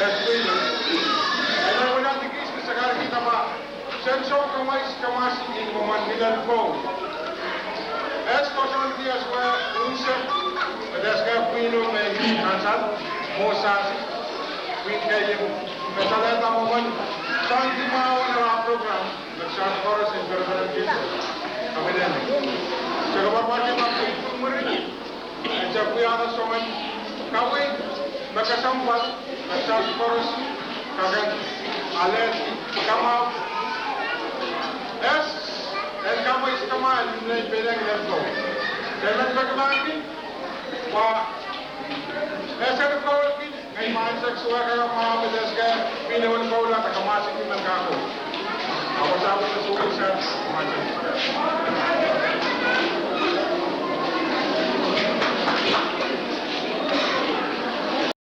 Espelho. En dan wordt de kies dus gaan kita maar. Sen zo kamais in moment milan bou. Es kosan dia swa unse. Das ga pino me kansan. Mosas. Win kaya misalnya ta moment santi mau na program. Nagsa koras in permanent kiss. Kami din. Jaga bapak kita umuri. Jab kuya na soman kawin magkasambat nagsa koras kagan alet kama es kama is kama ni pedang lepo dan bagaimana wa esa ko ki ay man seksual ka ma bedes ka pinawan ko la ta kama sa kimang kako ako sa ko sa macam